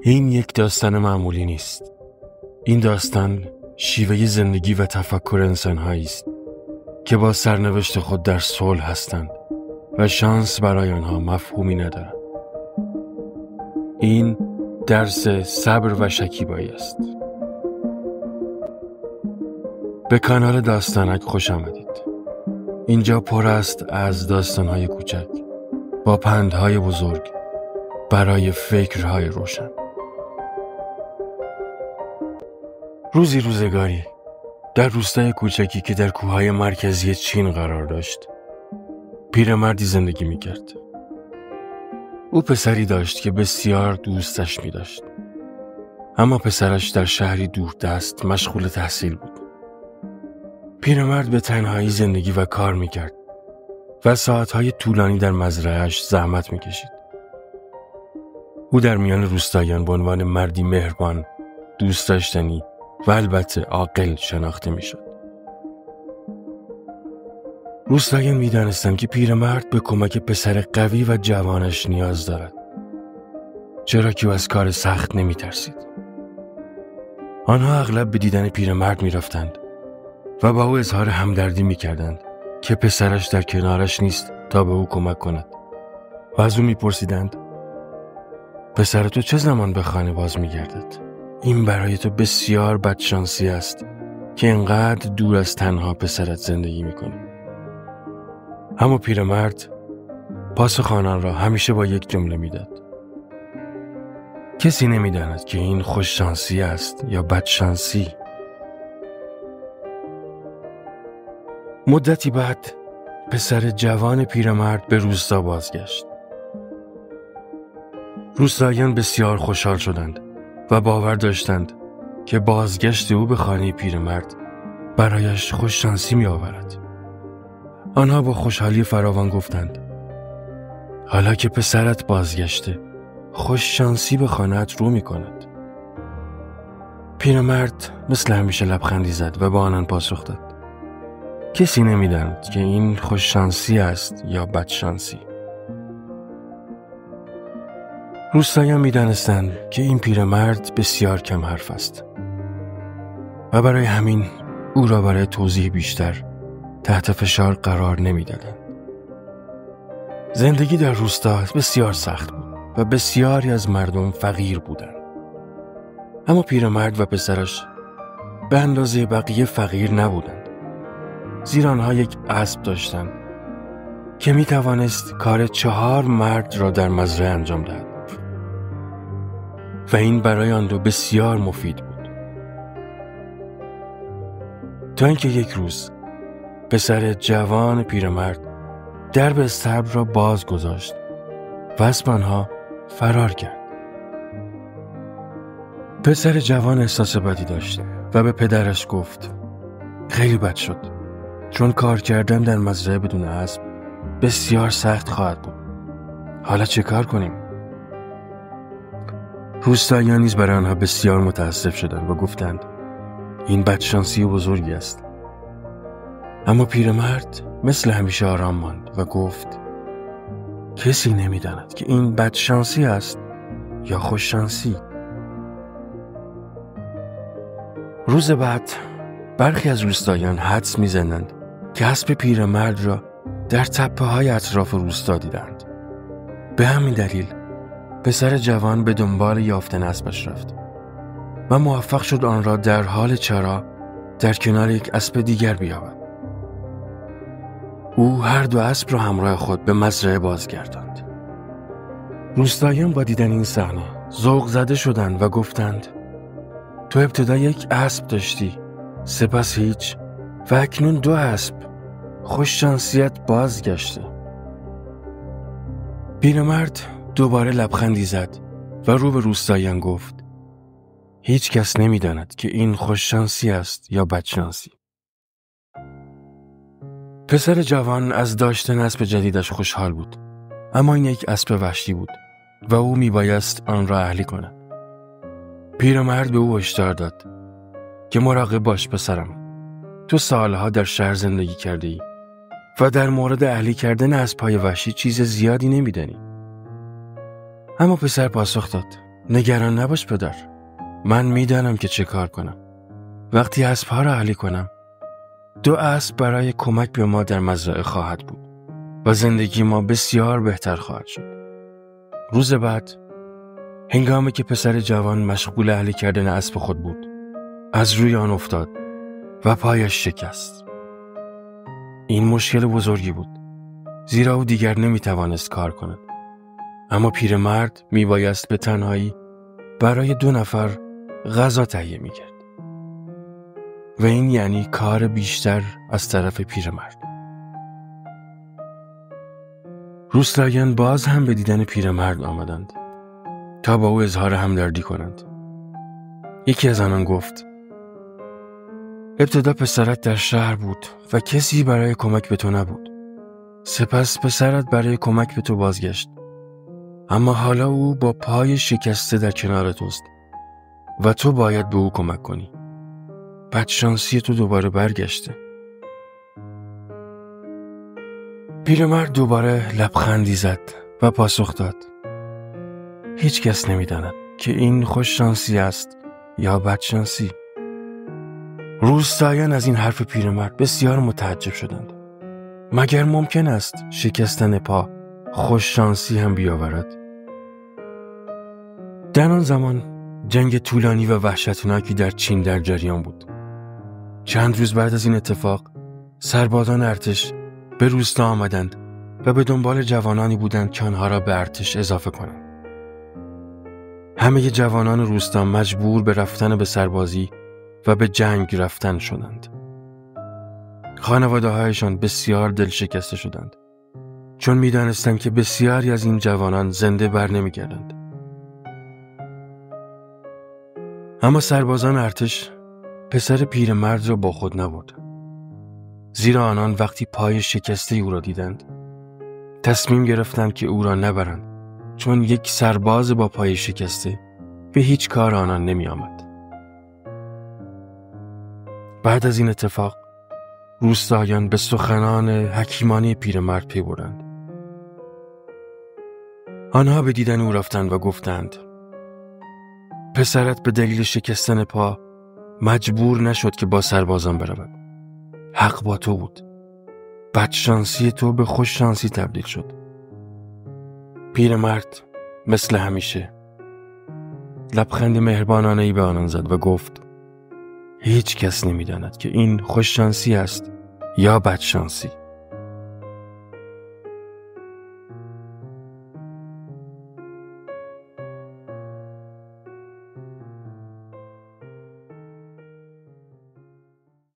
این یک داستان معمولی نیست. این داستان شیوه زندگی و تفکر انسان‌هایی است که با سرنوشت خود در صلح هستند و شانس برای آنها مفهومی ندارد. این درس صبر و شکیبایی است. به کانال داستانک خوش آمدید. اینجا پر است از داستان‌های کوچک با پندهای بزرگ برای فکرهای روشن. روزگاری در روستای کوچکی که در کوههای مرکزی چین قرار داشت، پیرمردی زندگی می‌کرد. او پسری داشت که بسیار دوستش می‌داشت. اما پسرش در شهری دوردست مشغول تحصیل بود. پیرمرد به تنهایی زندگی و کار می‌کرد و ساعت‌های طولانی در مزرعه‌اش زحمت می‌کشید. او در میان روستاییان به عنوان مردی مهربان، دوست داشتنی و البته عاقل شناخته می‌شد. روستاییان می‌دانستند که پیرمرد به کمک پسر قوی و جوانش نیاز دارد، چرا که او از کار سخت نمی‌ترسید. آنها اغلب به دیدن پیرمرد می‌رفتند و با او اظهار همدردی می‌کردند که پسرش در کنارش نیست تا به او کمک کند و از او می‌پرسیدند: پسر تو چه زمان به خانه باز می‌گردد؟ این برای تو بسیار بدشانسی است که انقدر دور از تنها پسرت زندگی می‌کنی. اما پیرمرد پاسخ آنان را همیشه با یک جمله می‌داد: کسی نمی‌داند که این خوششانسی است یا بدشانسی. مدتی بعد پسر جوان پیرمرد به روستا بازگشت. روستاییان بسیار خوشحال شدند و باور داشتند که بازگشت او به خانه پیرمرد برایش خوششانسی می آورد. آنها با خوشحالی فراوان گفتند: حالا که پسرت بازگشته، خوششانسی به خانه‌ات رو می کند. پیرمرد مثل همیشه لبخندی زد و با آنان پاسخ داد: کسی نمی‌داند که این خوششانسی است یا بدشانسی. روستاییان می‌دانستند که این پیرمرد بسیار کم حرف است و برای همین او را برای توضیح بیشتر تحت فشار قرار نمی‌دادند. زندگی در روستا بسیار سخت بود و بسیاری از مردم فقیر بودند. اما پیرمرد و پسرش به اندازه بقیه فقیر نبودند، زیرا آنها یک اسب داشتند که می توانست کار 4 مرد را در مزرعه انجام دهد و این برای آن دو بسیار مفید بود. تا اینکه یک روز پسر جوان پیرمرد درب استبل را باز گذاشت و اسب آنها فرار کرد. پسر جوان احساس بدی داشت و به پدرش گفت: خیلی بد شد، چون کار کردن در مزرعه بدون اسب بسیار سخت خواهد بود. حالا چه کار کنیم؟ روستاییان نیز برای آنها بسیار متاسف شدند و گفتند: این بدشانسی بزرگی است. اما پیرمرد مثل همیشه آرام ماند و گفت: کسی نمی‌داند که این بدشانسی است یا خوششانسی. روز بعد برخی از روستاییان حدس می‌زدند که اسب پیرمرد را در تپه‌های اطراف روستا دیدند. به همین دلیل پسر جوان به دنبال یافتن اسبش رفت و موفق شد آن را در حال چرا در کنار یک اسب دیگر بیابد. او هر دو اسب را همراه خود به مزرعه بازگرداند. روستاییان با دیدن این صحنه ذوق زده شدند و گفتند: تو ابتدا یک اسب داشتی، سپس هیچ، و اکنون 2 اسب. خوششانسیت بازگشته. پیرمرد دوباره لبخندی زد و رو به روستاییان گفت: هیچ کس نمی‌داند که این خوششانسی است یا بدشانسی. پسر جوان از داشتن اسب جدیدش خوشحال بود، اما این یک اسب وحشی بود و او میبایست آن را اهلی کند. پیرمرد به او هشدار داد که مراقب باش پسرم، تو سالها در شهر زندگی کرده ای و در مورد اهلی کردن اسب‌های وحشی چیز زیادی نمیدانی. اما پسر پاسخ داد: نگران نباش پدر، من میدانم که چه کار کنم. وقتی اسب‌ها را اهلی کنم 2 اسب برای کمک به ما در مزرعه خواهد بود و زندگی ما بسیار بهتر خواهد شد. روز بعد هنگامی که پسر جوان مشغول اهلی کردن اسب خود بود، از روی آن افتاد و پایش شکست. این مشکل بزرگی بود، زیرا او دیگر نمیتوانست کار کند. اما پیرمرد میبایست به تنهایی برای 2 نفر غذا تهیه میکرد و این یعنی کار بیشتر از طرف پیرمرد. روستاییان باز هم به دیدن پیرمرد آمدند تا با او اظهار همدردی کنند. یکی از آنان گفت: ابتدا پسرت در شهر بود و کسی برای کمک به تو نبود. سپس پسرت برای کمک به تو بازگشت. اما حالا او با پای شکسته در کنار توست و تو باید به او کمک کنی. بدشانسی تو دوباره برگشته. پیرمرد دوباره لبخندی زد و پاسخ داد: هیچ کس نمی‌داند که این خوش شانسی است یا بدشانسی. روستاییان از این حرف پیرمرد بسیار متعجب شدند. مگر ممکن است شکستن پا خوش شانسی هم بیاورد؟ در آن زمان جنگ طولانی و وحشتناکی در چین در جریان بود. چند روز بعد از این اتفاق سربازان ارتش به روستا آمدند و به دنبال جوانانی بودند که آنها را به ارتش اضافه کنند. همه جوانان روستا مجبور به رفتن به سربازی و به جنگ رفتن شدند. خانواده‌هایشان بسیار دل شکسته شدند، چون می‌دانستند که بسیاری از این جوانان زنده بر نمی‌گردند. اما سربازان ارتش پسر پیرمرد را با خود نبردند، زیرا آنان وقتی پای شکسته او را دیدند تصمیم گرفتند که او را نبرند، چون یک سرباز با پای شکسته به هیچ کار آنان نمی آمد. بعد از این اتفاق روستاییان به سخنان حکیمانه پیرمرد پی بردند. آنها به دیدن او رفتند و گفتند: پسرت به دلیل شکستن پا مجبور نشد که با سربازان برود. حق با تو بود. بدشانسی تو به خوش شانسی تبدیل شد. پیرمرد مثل همیشه لبخند مهربانانه‌ای به آنان زد و گفت: هیچ کس نمی‌داند که این خوش شانسی است یا بدشانسی.